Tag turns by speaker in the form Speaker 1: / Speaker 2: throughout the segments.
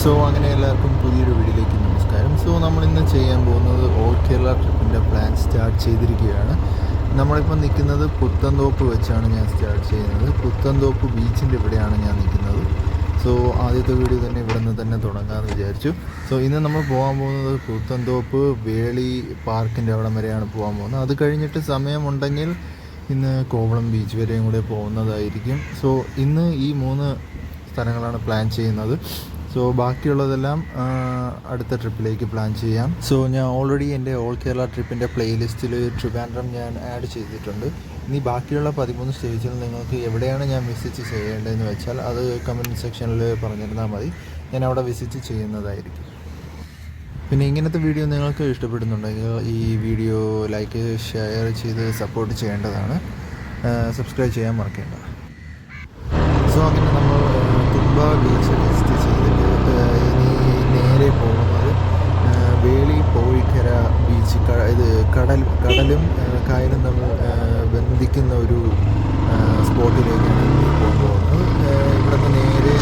Speaker 1: അങ്ങനെ എല്ലാവർക്കും പുതിയൊരു വീഡിയോയിലേക്ക് നമസ്കാരം. നമ്മളിന്ന് ചെയ്യാൻ പോകുന്നത് ഓൾ കേരള ട്രിപ്പിൻ്റെ പ്ലാൻ സ്റ്റാർട്ട് ചെയ്തിരിക്കുകയാണ്. നമ്മളിപ്പോൾ നിൽക്കുന്നത് പുത്തൻതോപ്പ് വെച്ചാണ് ഞാൻ സ്റ്റാർട്ട് ചെയ്യുന്നത്. പുത്തൻതോപ്പ് ബീച്ചിൻ്റെ ഇവിടെയാണ് ഞാൻ നിൽക്കുന്നത്. ആദ്യത്തെ വീഡിയോ തന്നെ ഇവിടെ നിന്ന് തന്നെ തുടങ്ങാമെന്ന് വിചാരിച്ചു. ഇന്ന് നമ്മൾ പോകാൻ പോകുന്നത് പുത്തൻതോപ്പ് വേളി പാർക്കിൻ്റെ അവിടം വരെയാണ് പോകാൻ പോകുന്നത്. അത് കഴിഞ്ഞിട്ട് സമയമുണ്ടെങ്കിൽ ഇന്ന് കോവളം ബീച്ച് വരെയും കൂടെ പോകുന്നതായിരിക്കും. ഇന്ന് ഈ 3 സ്ഥലങ്ങളാണ് പ്ലാൻ ചെയ്യുന്നത്. ബാക്കിയുള്ളതെല്ലാം അടുത്ത ട്രിപ്പിലേക്ക് പ്ലാൻ ചെയ്യാം. ഞാൻ ഓൾറെഡി എൻ്റെ ഓൾ കേരള ട്രിപ്പിൻ്റെ പ്ലേലിസ്റ്റിൽ ട്രിവാൻഡ്രം ഞാൻ ആഡ് ചെയ്തിട്ടുണ്ട്. ഇനി ബാക്കിയുള്ള 13 സ്റ്റേജിൽ നിങ്ങൾക്ക് എവിടെയാണ് ഞാൻ വിസിറ്റ് ചെയ്യേണ്ടതെന്ന് വെച്ചാൽ അത് കമൻറ്റ് സെക്ഷനിൽ പറഞ്ഞിരുന്നാൽ മതി. ഞാൻ അവിടെ വിസിറ്റ് ചെയ്യുന്നതായിരിക്കും. പിന്നെ ഇങ്ങനത്തെ വീഡിയോ നിങ്ങൾക്ക് ഇഷ്ടപ്പെടുന്നുണ്ടെങ്കിൽ ഈ വീഡിയോ ലൈക്ക് ഷെയർ ചെയ്ത് സപ്പോർട്ട് ചെയ്യേണ്ടതാണ്. സബ്സ്ക്രൈബ് ചെയ്യാൻ മറക്കേണ്ട. അങ്ങനെ നമ്മൾ തുമ്പ ബീച്ച് വിസിറ്റ് ചെയ്തിട്ട് ഇനി നേരെ പോകുന്നത് വേളി പോഴിക്കര ബീച്ച്. ഇത് കടലും കായലും തമ്മിൽ ബന്ധിക്കുന്ന ഒരു സ്പോട്ടിലേക്കാണ് പോകാൻ പോകുന്നത്. ഇവിടുന്ന് നേരെ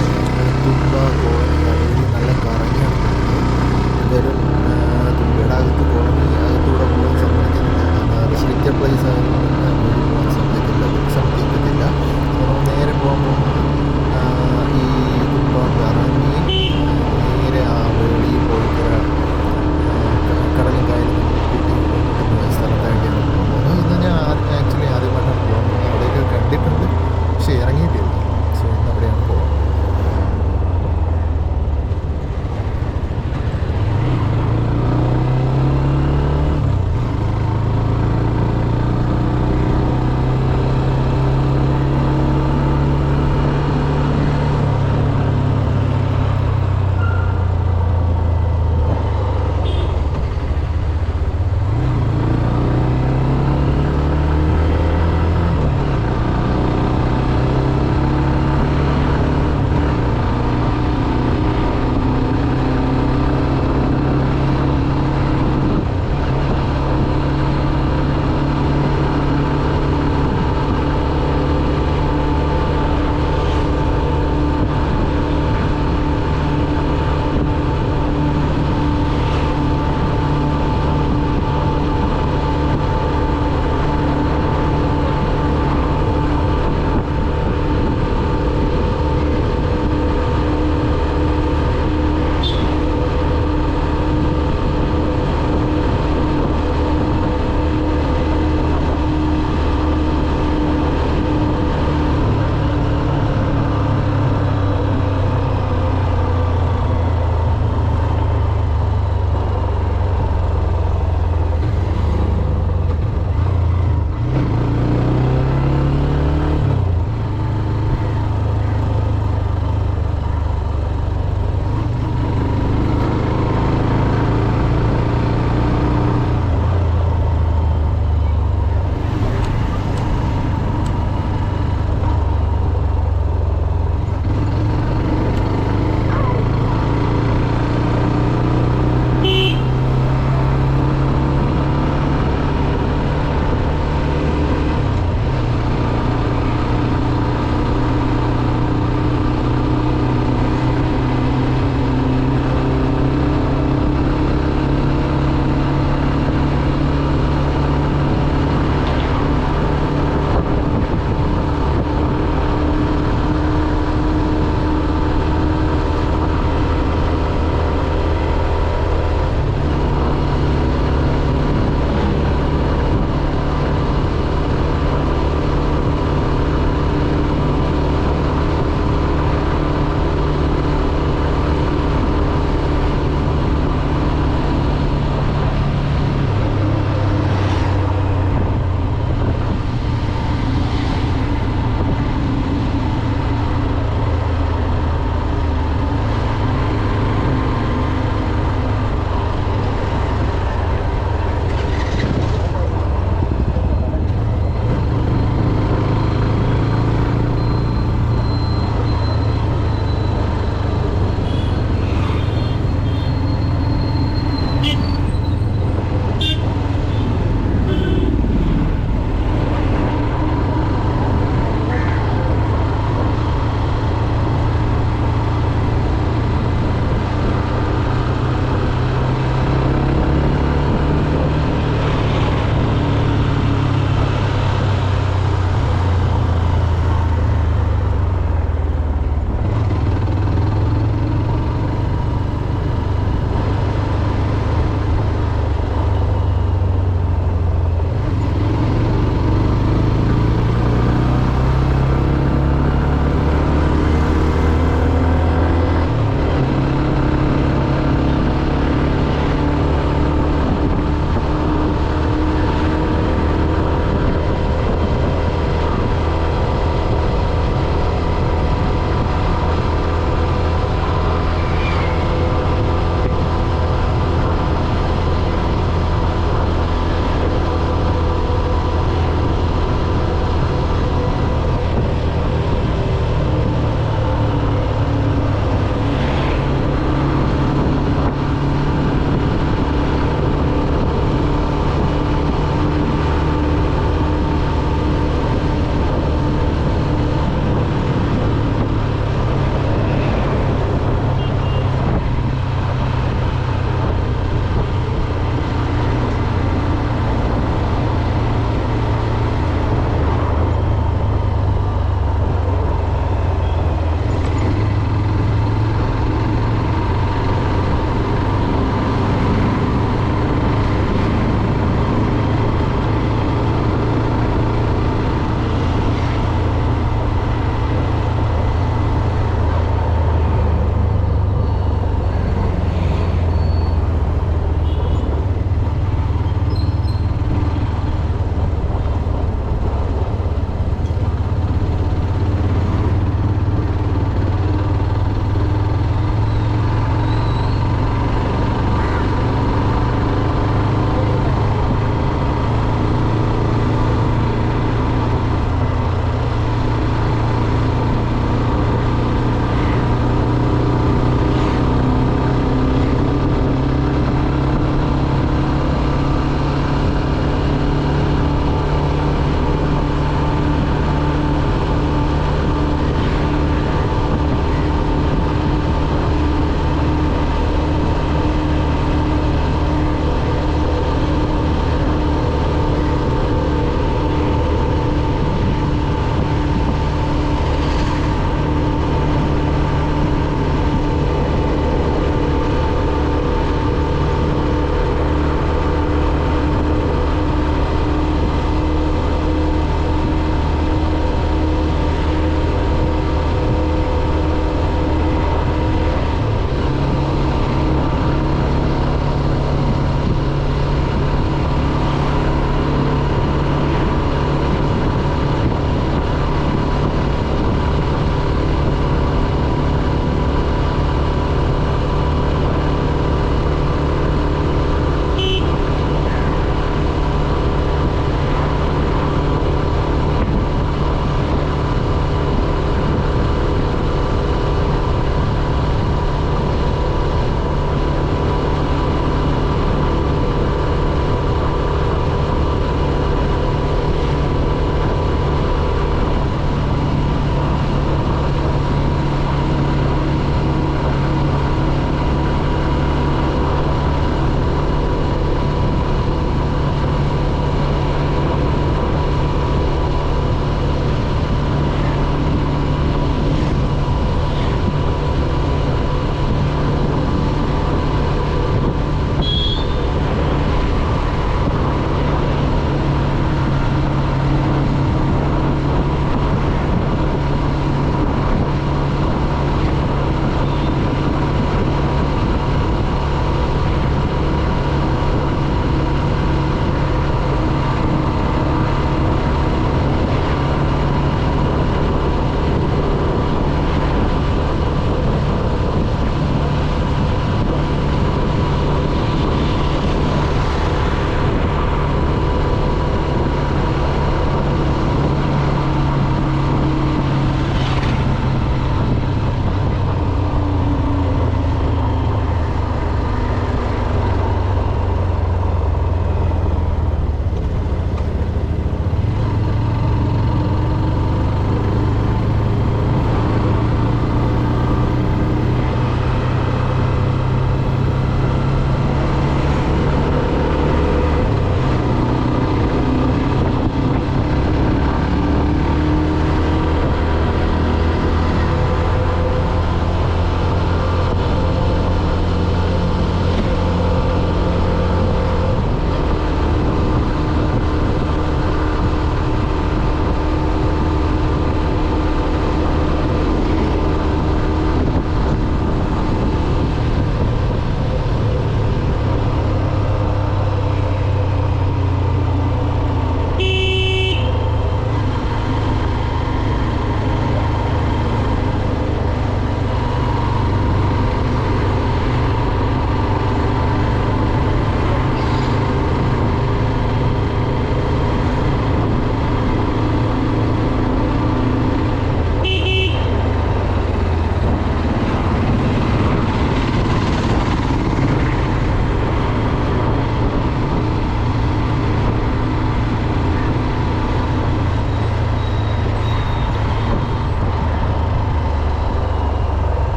Speaker 1: തുമ്പ കോളനി അതിൽ നല്ല കറങ്ങിയാണ് പോകുന്നത്. എന്തായാലും തുമ്പയുടെ അകത്ത് കോളനി അകത്തൂടെ പോകാൻ സമ്മതിക്കുന്നില്ല. റെസ്ട്രിക്റ്റഡ് പ്ലേസ് ആയതുകൊണ്ട് പോകാൻ സമ്മതിക്കത്തില്ല. നേരെ പോകാൻ പോകുന്നത് ഈ തുമ്പ കറങ്ങി നേരെ ആ വേളി പോഴിക്കര കടലും കായലും കിട്ടുന്ന സ്ഥലത്തായിട്ടാണ് പോകുന്നത്. ഇത് ഞാൻ ആദ്യമായിട്ടാണ് പോകാൻ പോകുന്നത്. അവിടെയൊക്കെ കണ്ടിട്ടുണ്ട്, പക്ഷേ ഇറങ്ങിയിട്ടില്ല. ഇന്ന് അവിടെയാണ് പോകുന്നത്.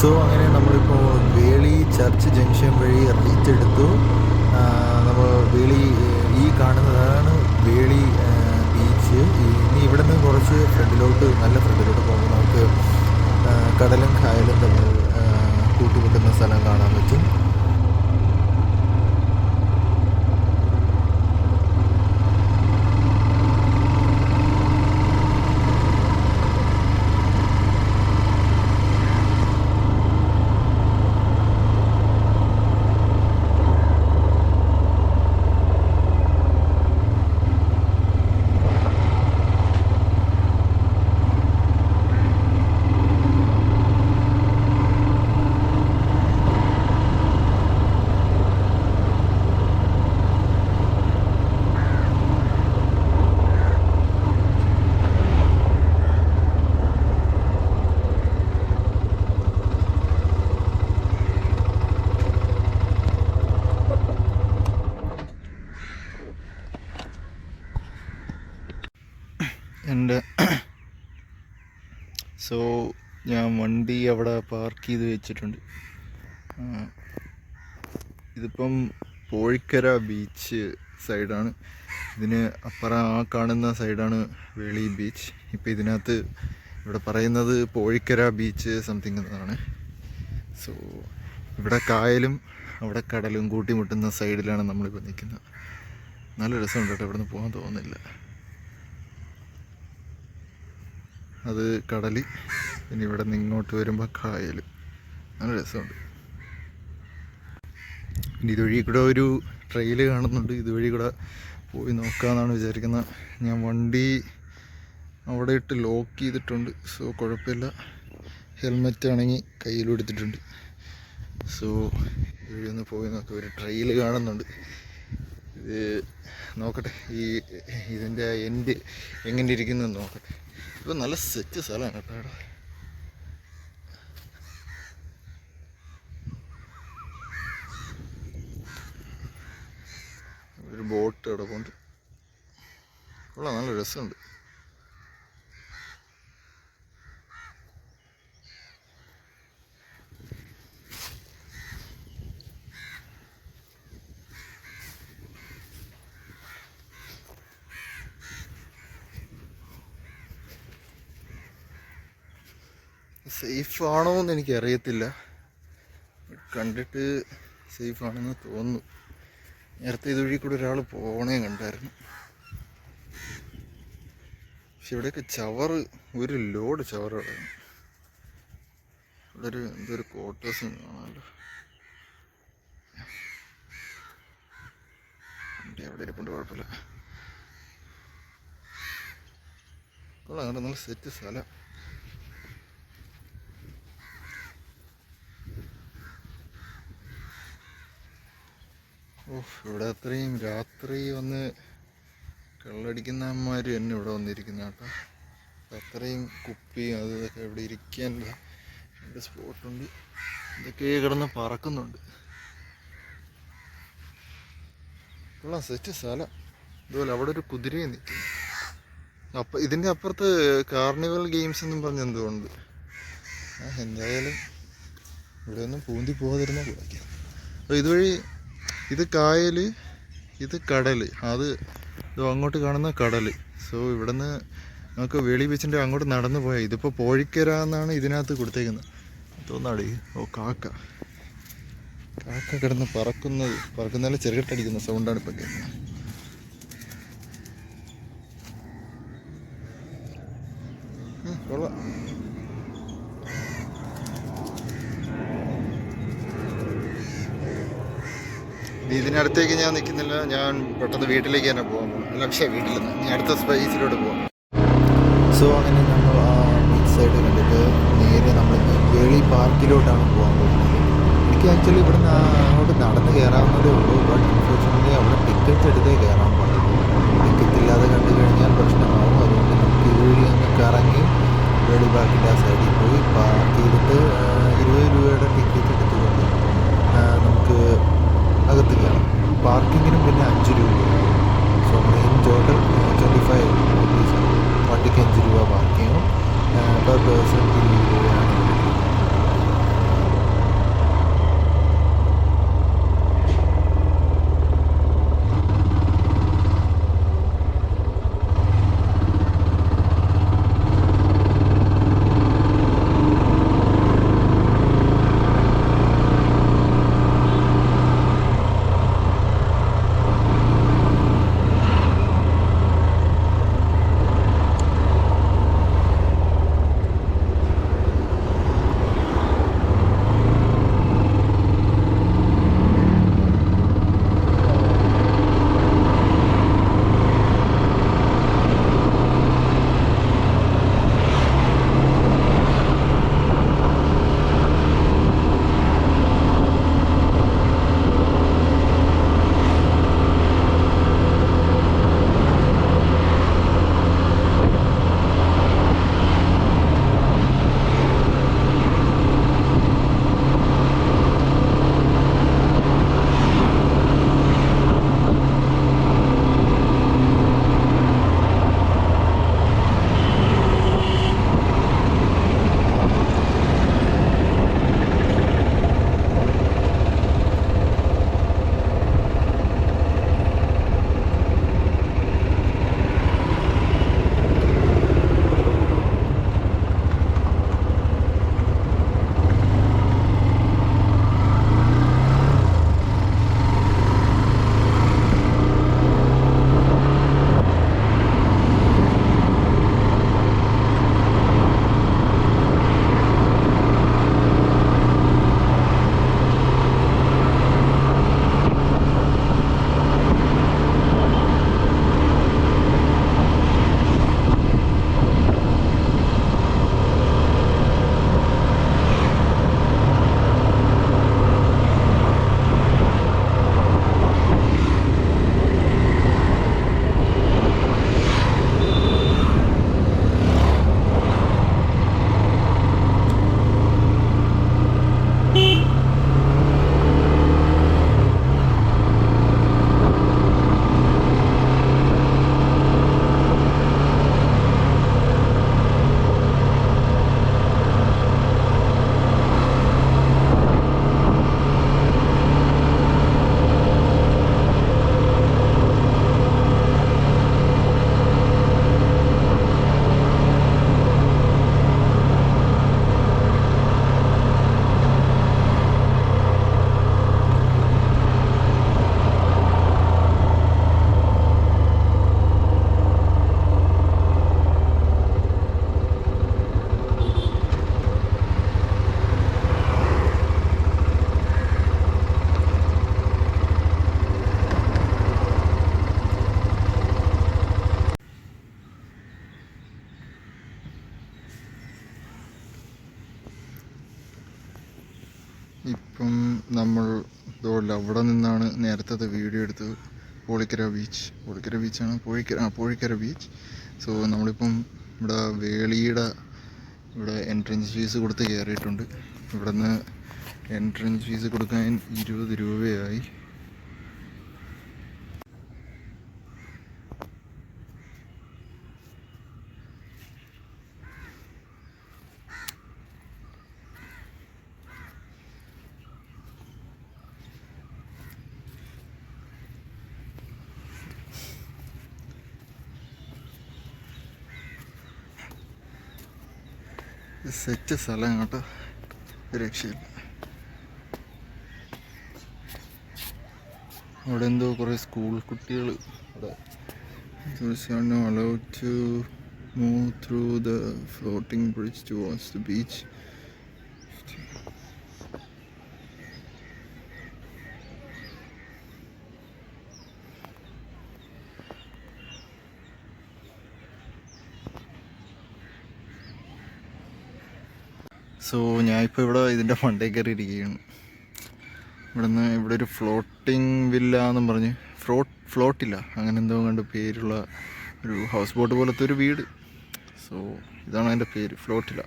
Speaker 1: സോ അങ്ങനെ നമ്മളിപ്പോൾ വേളി ചർച്ച് ജംഗ്ഷൻ വഴി റൈറ്റ് എടുത്തു. നമ്മൾ വേളി ഈ കാണുന്നതാണ് വേളി ബീച്ച്. ഇനി ഇവിടെ നിന്ന് കുറച്ച് നല്ല ഫ്രണ്ടിലോട്ട് പോകുമ്പോൾ നമുക്ക് കടലും കായലും തമ്മിൽ കൂട്ടിമുട്ടുന്ന സ്ഥലം കാണാൻ പറ്റും. സോ ഞാൻ വണ്ടി അവിടെ പാർക്ക് ചെയ്ത് വെച്ചിട്ടുണ്ട്. ഇതിപ്പം പോഴിക്കര ബീച്ച് സൈഡാണ്. ഇതിന് അപ്പുറം ആ കാണുന്ന സൈഡാണ് വേളി ബീച്ച്. ഇപ്പം ഇതിനകത്ത് ഇവിടെ പറയുന്നത് പോഴിക്കര ബീച്ച് സംതിങ് എന്നതാണ്. സോ ഇവിടെ കായലും അവിടെ കടലും കൂട്ടിമുട്ടുന്ന സൈഡിലാണ് നമ്മളിപ്പോൾ നിൽക്കുന്നത്. നല്ല രസമുണ്ട് കേട്ടോ, ഇവിടെ നിന്ന് പോകാൻ തോന്നുന്നില്ല. അത് കടൽ, പിന്നെ ഇവിടെ നിന്ന് ഇങ്ങോട്ട് വരുമ്പോൾ കായൽ, നല്ല രസമുണ്ട്. ഇനി ഇതുവഴി കൂടെ ഒരു ട്രെയിൽ കാണുന്നുണ്ട്, ഇതുവഴി കൂടെ പോയി നോക്കാമെന്നാണ് വിചാരിക്കുന്നത്. ഞാൻ വണ്ടി അവിടെ ഇട്ട് ലോക്ക് ചെയ്തിട്ടുണ്ട്, സോ കുഴപ്പമില്ല. ഹെൽമെറ്റ് ആണെങ്കിൽ കയ്യിലെടുത്തിട്ടുണ്ട്. സോ ഇതുവഴി ഒന്ന് പോയി നോക്കാം. ഒരു ട്രെയിൽ കാണുന്നുണ്ട്, ഇത് നോക്കട്ടെ ഇതിൻ്റെ എൻഡ് എങ്ങനെ ഇരിക്കുന്നു നോക്കട്ടെ. ഇപ്പം നല്ല സെറ്റ് സ്ഥലമാണ് കേട്ടോ. ഇവിടെ ഒരു ബോട്ട് അവിടെ കൊണ്ട് കൊള്ളാം, നല്ല രസമുണ്ട്. സേഫ് ആണോ എന്ന് എനിക്കറിയത്തില്ല, കണ്ടിട്ട് സേഫ് ആണെന്ന് തോന്നുന്നു. നേരത്തെ ഇതുവഴി കൂടെ ഒരാൾ പോണേ കണ്ടായിരുന്നു. പക്ഷെ ഇവിടെയൊക്കെ ചവറ്, ഒരു ലോഡ് ചവറ് കിടക്കുന്നു. ഇവിടെ എന്തൊരു ക്വാർട്ടേഴ്സ് കാണാമല്ലോ. എവിടെ ഇരിപ്പുണ്ട്, കുഴപ്പമില്ല. കൊള്ളാം, അങ്ങനെ നല്ല സെറ്റ് സ്ഥലം. ഇവിടെ അത്രയും രാത്രി വന്ന് കള്ളടിക്കുന്ന അമ്മമാർ തന്നെ ഇവിടെ വന്നിരിക്കുന്ന കേട്ടോ. അത്രയും കുപ്പിയും അത് ഇതൊക്കെ ഇവിടെ ഇരിക്കാനുള്ള രണ്ട് സ്പോട്ടുണ്ട്. ഇതൊക്കെ കിടന്ന് പറക്കുന്നുണ്ട്. കൊള്ളാം, സെറ്റ് സ്ഥലം. അതുപോലെ അവിടെ ഒരു കുതിരയും നിൽക്കുന്നു. ഇതിൻ്റെ അപ്പുറത്ത് കാർണിവൽ ഗെയിംസ് എന്നും പറഞ്ഞ് എന്തുകൊണ്ട്. എന്തായാലും ഇവിടെ ഒന്നും പൂന്തി പോകാതിരുന്നാൽ കുഴക്കാം. അപ്പോൾ ഇതുവഴി ഇത് കായൽ, ഇത് കടൽ, അത് അങ്ങോട്ട് കാണുന്ന കടൽ. സോ ഇവിടുന്ന് നമുക്ക് വേളി ബീച്ചിൻ്റെ അങ്ങോട്ട് നടന്നു പോയാൽ, ഇതിപ്പോൾ പോഴിക്കര എന്നാണ് ഇതിനകത്ത് കൊടുത്തേക്കുന്നത് തോന്നാടി. കാക്ക കിടന്ന് പറക്കുന്നതിൽ ചെറുകിട്ടടിക്കുന്ന സൗണ്ടാണ് ഇപ്പം കേൾക്കുന്നത്. കൊള്ളാം. ഇതിനടുത്തേക്ക് ഞാൻ നിൽക്കുന്നില്ല, ഞാൻ പെട്ടെന്ന് വീട്ടിലേക്ക് തന്നെ പോകാൻ പോകും. പക്ഷേ വീട്ടിൽ നിന്ന് ഇനി അടുത്ത സ്പേസിലോട്ട് പോകാം. സോ അങ്ങനെ നമ്മൾ ആ ബീച്ച് സൈഡ് കണ്ടിട്ട് നേരെ നമ്മൾ വേളി പാർക്കിലോട്ടാണ് പോകാൻ പോകുന്നത്. എനിക്ക് ആക്ച്വലി ഇവിടുന്ന് അങ്ങോട്ട് നടന്ന് കയറാവുന്നതേ ഉള്ളൂ. ബട്ട് അൺഫോർച്യുനേറ്റ്ലി അവിടെ ടിക്കറ്റ് എടുത്തേ കയറാൻ പാടുള്ളൂ. ടിക്കറ്റ് ഇല്ലാതെ കണ്ടു കഴിഞ്ഞാൽ പ്രശ്നമാവും. അതുകൊണ്ട് നമുക്ക് ഇതുവഴി അങ്ങ് കറങ്ങി വേളി പാർക്കിൻ്റെ ആ സൈഡിൽ പോയി പാർക്ക് ചെയ്തിട്ട് 20 രൂപയുടെ ടിക്കറ്റ് എടുത്തുകൊണ്ട് നമുക്ക് അകത്ത് കയറാം. പാർക്കിങ്ങിനും പിന്നെ 5 രൂപയാണ്. സോ മെയിൻ ടോട്ടൽ 25 റുപ്പീസാണ്. വണ്ടിക്ക് 5 രൂപ പാർക്കിങ്ങും പെർ പേഴ്സൺ 20 രൂപയാണ്. ഇപ്പം നമ്മൾ ഇതുപോലെ അവിടെ നിന്നാണ് നേരത്തെ വീഡിയോ എടുത്തത്. പോളിക്കര ബീച്ചാണ്, പോഴിക്കര ബീച്ച്. സോ നമ്മളിപ്പം ഇവിടെ വേളിയുടെ ഇവിടെ എൻട്രൻസ് ഫീസ് കൊടുത്ത് കയറിയിട്ടുണ്ട്. ഇവിടെ നിന്ന് എൻട്രൻസ് ഫീസ് കൊടുക്കാൻ 20 രൂപയായി. സെറ്റ് സ്ഥലം കേട്ടോ, രക്ഷയില്ല. അവിടെ എന്തോ കുറേ സ്കൂൾ കുട്ടികൾ അവിടെ allowed to move through the floating bridge towards the beach. So ഞാനിപ്പോൾ ഇവിടെ ഇതിൻ്റെ മണ്ടേ കയറി ഇരിക്കുകയാണ്. ഇവിടെ ഒരു ഫ്ലോട്ടിംഗ് വില്ല എന്നും പറഞ്ഞ് ഫ്ലോട്ടില്ല അങ്ങനെ എന്തോ കണ്ട് പേരുള്ള ഒരു ഹൗസ് ബോട്ട് പോലത്തെ ഒരു വീട്. സോ ഇതാണ് അതിൻ്റെ പേര്, ഫ്ലോട്ടില്ല.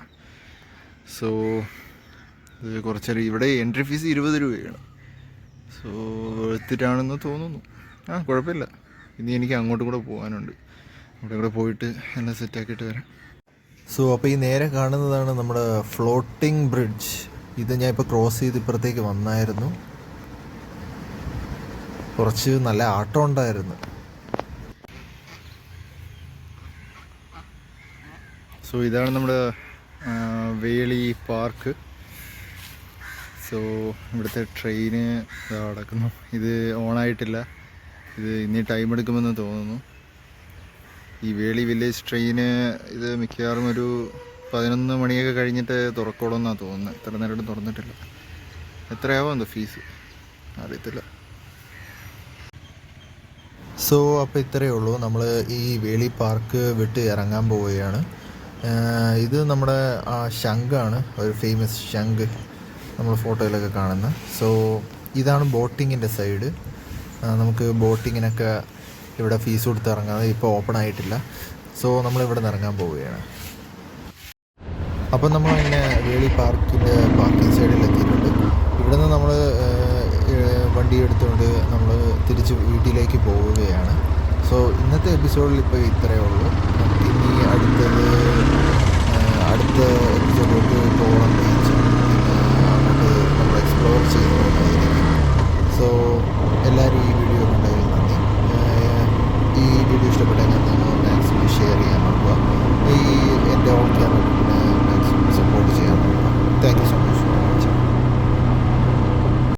Speaker 1: സോ ഇത് കുറച്ചേരം ഇവിടെ എൻട്രി ഫീസ് 20 രൂപയാണ്. സോ എടുത്തിട്ടാണെന്ന് തോന്നുന്നു. കുഴപ്പമില്ല. ഇനി എനിക്ക് അങ്ങോട്ട് കൂടെ പോകാനുണ്ട്. അവിടെ കൂടെ പോയിട്ട് എല്ലാം സെറ്റാക്കിയിട്ട് വരാം. സോ അപ്പോൾ ഈ നേരെ കാണുന്നതാണ് നമ്മുടെ ഫ്ലോട്ടിംഗ് ബ്രിഡ്ജ്. ഇത് ഞാൻ ഇപ്പോൾ ക്രോസ് ചെയ്ത് ഇപ്പുറത്തേക്ക് വന്നായിരുന്നു. കുറച്ച് നല്ല ആട്ടം ഉണ്ടായിരുന്നു. സോ ഇതാണ് നമ്മുടെ വേളി പാർക്ക്. സോ ഇവിടുത്തെ ട്രെയിന് നടക്കുന്നു. ഇത് ഓണായിട്ടില്ല. ഇത് ഇനി ടൈം എടുക്കുമെന്ന് തോന്നുന്നു. ഈ വേളി വില്ലേജ് ട്രെയിന് ഇത് മിക്കവാറും ഒരു 11 മണിയൊക്കെ കഴിഞ്ഞിട്ട് തുറക്കണമെന്നാണ് തോന്നുന്നത്. ഇത്ര നേരം തുറന്നിട്ടില്ല. എത്രയാവും എന്തോ ഫീസ് അറിയത്തില്ല. സോ അപ്പോൾ ഇത്രയേ ഉള്ളൂ. നമ്മൾ ഈ വേളി പാർക്ക് വിട്ട് ഇറങ്ങാൻ പോവുകയാണ്. ഇത് നമ്മുടെ ശംഖാണ്, ഒരു ഫേമസ് ശംഖ് നമ്മൾ ഫോട്ടോയിലൊക്കെ കാണുന്നത്. സോ ഇതാണ് ബോട്ടിങ്ങിൻ്റെ സൈഡ്. നമുക്ക് ബോട്ടിങ്ങിനൊക്കെ ഇവിടെ ഫീസ് കൊടുത്ത് ഇറങ്ങാതെ ഇപ്പോൾ ഓപ്പൺ ആയിട്ടില്ല. സോ നമ്മളിവിടെ നിന്ന് ഇറങ്ങാൻ പോവുകയാണ്. അപ്പം നമ്മൾ ഇങ്ങനെ വേളി പാർക്കിൻ്റെ പാർക്കിംഗ് സൈഡിൽ എത്തിയിട്ടുണ്ട്. ഇവിടെ നിന്ന് നമ്മൾ വണ്ടി എടുത്തുകൊണ്ട് നമ്മൾ തിരിച്ച് വീട്ടിലേക്ക് പോവുകയാണ്. സോ ഇന്നത്തെ എപ്പിസോഡിൽ ഇപ്പോൾ ഇത്രയേ ഉള്ളൂ. നമുക്കിനി അടുത്ത എപ്പിസോഡിലേക്ക്